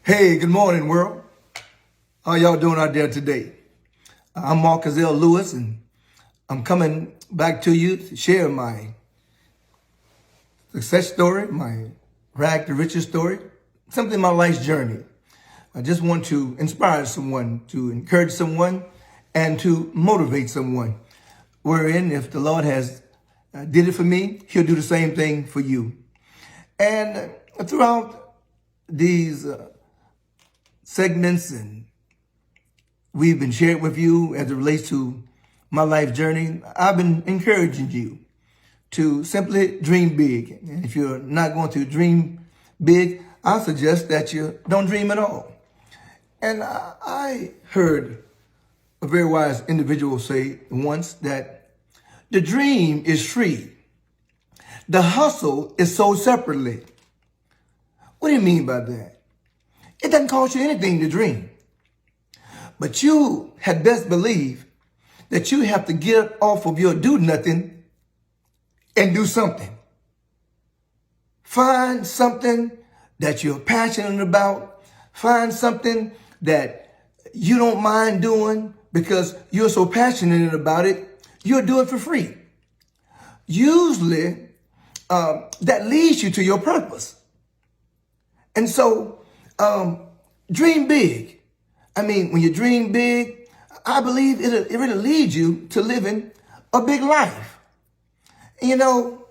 Hey, good morning, world. How y'all doing out there today? I'm Marcus L. Lewis, and I'm coming back to you to share my success story, my rag to riches story, something in my life's journey. I just want to inspire someone, to encourage someone, and to motivate someone. Wherein, if the Lord has did it for me, He'll do the same thing for you. And throughout these segments and we've been sharing with you as it relates to my life journey, I've been encouraging you to simply dream big. And if you're not going to dream big, I suggest that you don't dream at all. And I heard a very wise individual say once that the dream is free. The hustle is sold separately. What do you mean by that? It doesn't cost you anything to dream. But you had best believe that you have to get off of your do nothing and do something. Find something that you're passionate about. Find something that you don't mind doing because you're so passionate about it. You'll do it for free. Usually, that leads you to your purpose. And so, dream big. I mean, when you dream big, I believe it really leads you to living a big life. You know,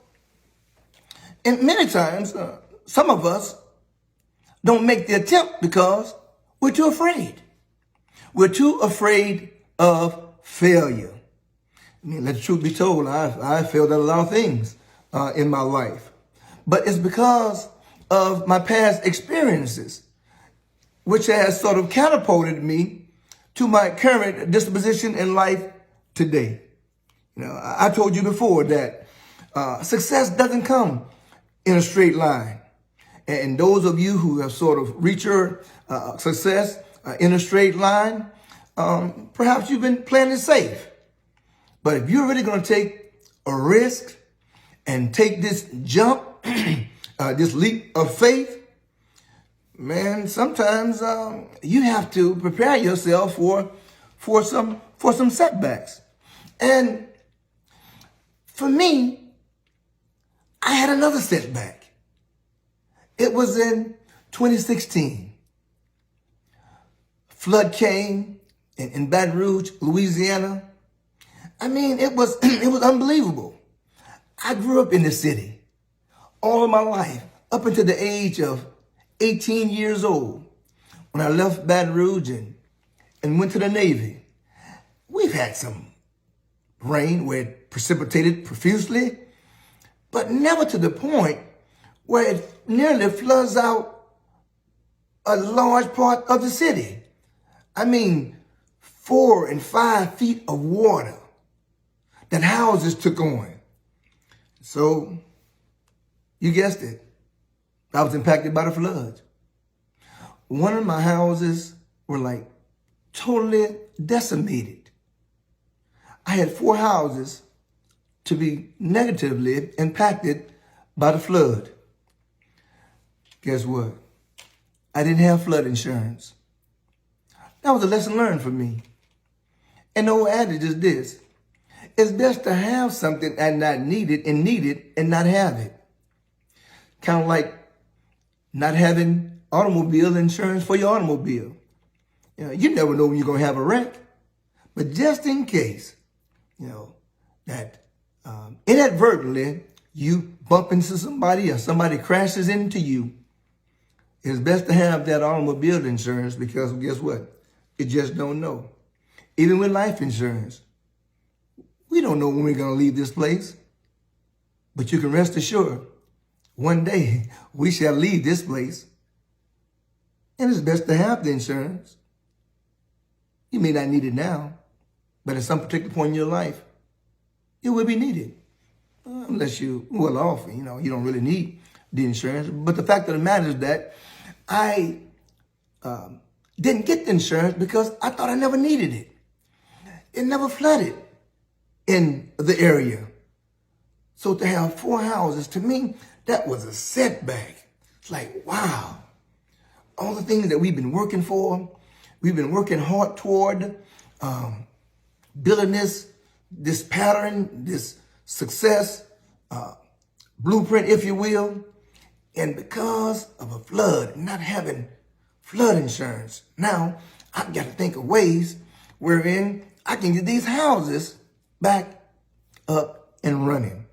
and many times, some of us don't make the attempt because we're too afraid. We're too afraid of failure. I mean, let the truth be told, I failed at a lot of things in my life. But it's because of my past experiences, which has sort of catapulted me to my current disposition in life today. You know, I told you before that success doesn't come in a straight line. And those of you who have sort of reached your success in a straight line, perhaps you've been playing it safe. But if you're really going to take a risk and take this jump, this leap of faith, man, sometimes you have to prepare yourself for some setbacks. And for me, I had another setback. It was in 2016. Flood came in Baton Rouge, Louisiana. I mean, it was unbelievable. I grew up in the city all of my life, up until the age of 18 years old, when I left Baton Rouge and went to the Navy. We've had some rain where it precipitated profusely, but never to the point where it nearly floods out a large part of the city. I mean, 4 and 5 feet of water that houses took on. So, you guessed it, I was impacted by the flood. One of my houses were like totally decimated. I had 4 houses to be negatively impacted by the flood. Guess what? I didn't have flood insurance. That was a lesson learned for me. And the old adage is this: it's best to have something and not need it and not have it. Kind of like not having automobile insurance for your automobile. You know, you never know when you're going to have a wreck. But just in case, you know, that inadvertently you bump into somebody or somebody crashes into you, it's best to have that automobile insurance because guess what? You just don't know. Even with life insurance, we don't know when we're going to leave this place. But you can rest assured, one day we shall leave this place. And it's best to have the insurance. You may not need it now, but at some particular point in your life, it will be needed. Unless you're well off, you know, you don't really need the insurance. But the fact of the matter is that I didn't get the insurance because I thought I never needed it. It never flooded in the area. So to have 4 houses, to me, that was a setback. It's like, wow, all the things that we've been working for, we've been working hard toward, building this pattern, this success, blueprint, if you will. And because of a flood, not having flood insurance, now I've got to think of ways wherein I can get these houses back up and running.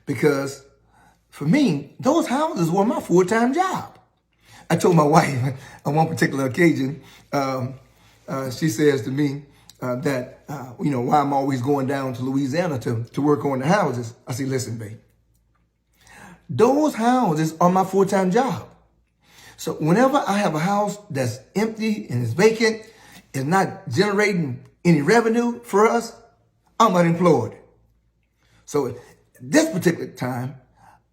Because for me, those houses were my full-time job. I told my wife on one particular occasion, she says to me that, why I'm always going down to Louisiana to work on the houses. I say, listen, babe, those houses are my full-time job. So whenever I have a house that's empty and is vacant, is not generating any revenue for us, I'm unemployed. So this particular time,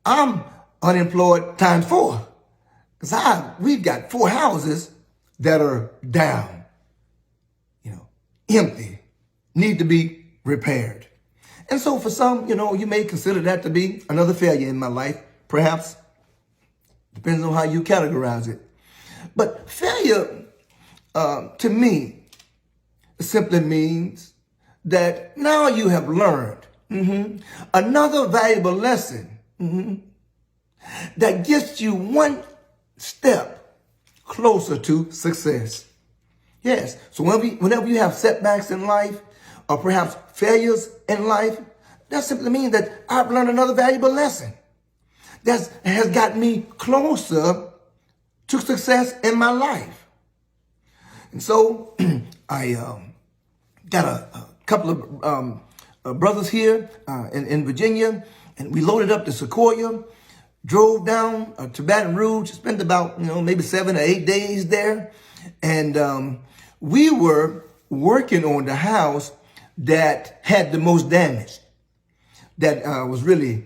I'm unemployed times 4. Because we've got 4 houses that are down, empty, need to be repaired. And so for some, you may consider that to be another failure in my life. Perhaps, depends on how you categorize it. But failure, to me, simply means that now you have learned another valuable lesson that gets you one step closer to success. Yes, so whenever you have setbacks in life, or perhaps failures in life, that simply means that I've learned another valuable lesson that has gotten me closer to success in my life. And so I got a couple of brothers here in Virginia, and we loaded up the Sequoia, drove down to Baton Rouge, spent about maybe 7 or 8 days there, and we were working on the house that had the most damage. That was really,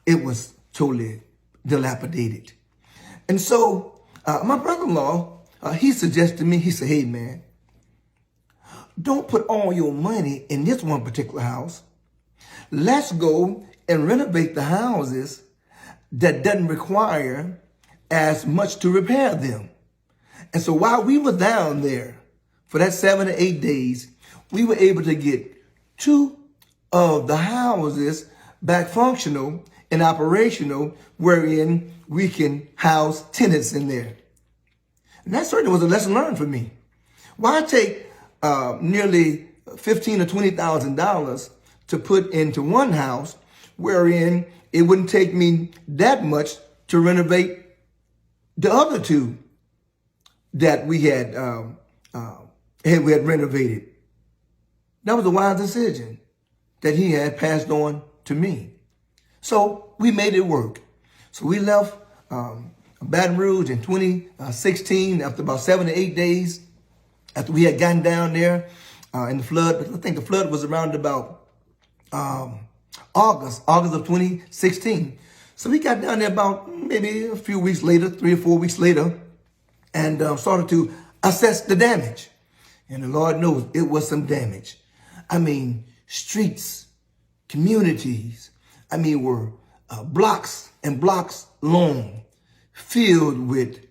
it was totally dilapidated. And so my brother-in-law, he suggested to me, he said, hey, man, don't put all your money in this one particular house. Let's go and renovate the houses that doesn't require as much to repair them. And so while we were down there for that 7 or 8 days, we were able to get 2 of the houses back functional and operational, wherein we can house tenants in there. And that certainly was a lesson learned for me. Why take nearly $15,000 or $20,000 to put into one house, wherein it wouldn't take me that much to renovate the other 2 that we had renovated? That was a wise decision that he had passed on to me. So we made it work. So we left Baton Rouge in 2016 after about 7 to 8 days after we had gotten down there in the flood. I think the flood was around about August of 2016. So we got down there about maybe a few weeks later, 3 or 4 weeks later, and started to assess the damage. And the Lord knows it was some damage. Streets, communities, were blocks and blocks long, filled with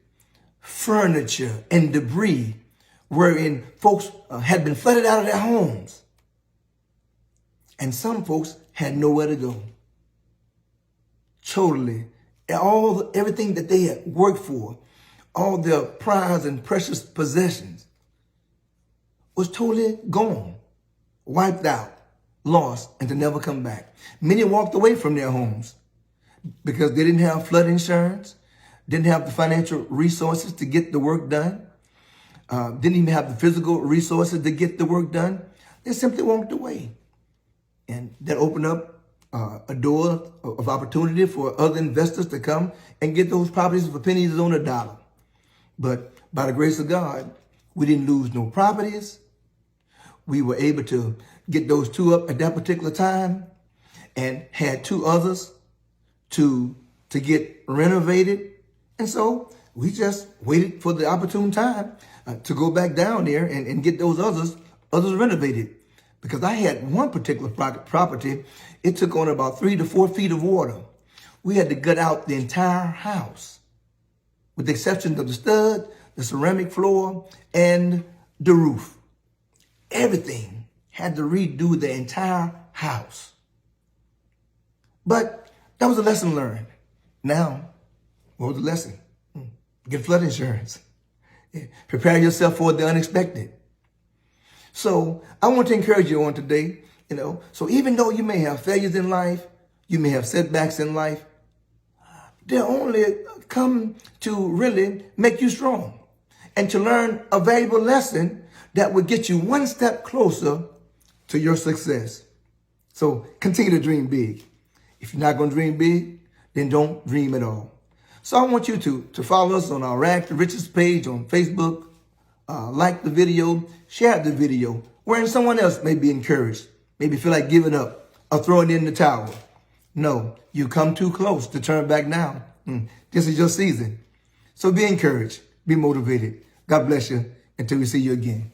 furniture and debris, wherein folks had been flooded out of their homes. And some folks had nowhere to go. Totally. Everything that they had worked for, all their prized and precious possessions, was totally gone, wiped out, lost, and to never come back. Many walked away from their homes because they didn't have flood insurance, didn't have the financial resources to get the work done, didn't even have the physical resources to get the work done. They simply walked away. And that opened up a door of opportunity for other investors to come and get those properties for pennies on a dollar. But by the grace of God, we didn't lose no properties. We were able to get those 2 up at that particular time and had 2 others to get renovated. And so we just waited for the opportune time to go back down there and get those others renovated. Because I had one particular property, it took on about 3 to 4 feet of water. We had to gut out the entire house. with the exception of the stud, the ceramic floor, and the roof. Everything had to redo the entire house. But that was a lesson learned. Now, what was the lesson? Get flood insurance. Prepare yourself for the unexpected. So I want to encourage you on today, so even though you may have failures in life, you may have setbacks in life, they only come to really make you strong and to learn a valuable lesson that will get you one step closer to your success. So continue to dream big. If you're not going to dream big, then don't dream at all. So I want you to follow us on our Rags to Riches page on Facebook, like the video, share the video, wherein someone else may be encouraged, maybe feel like giving up or throwing in the towel. No, you come too close to turn back now. This is your season. So be encouraged, be motivated. God bless you until we see you again.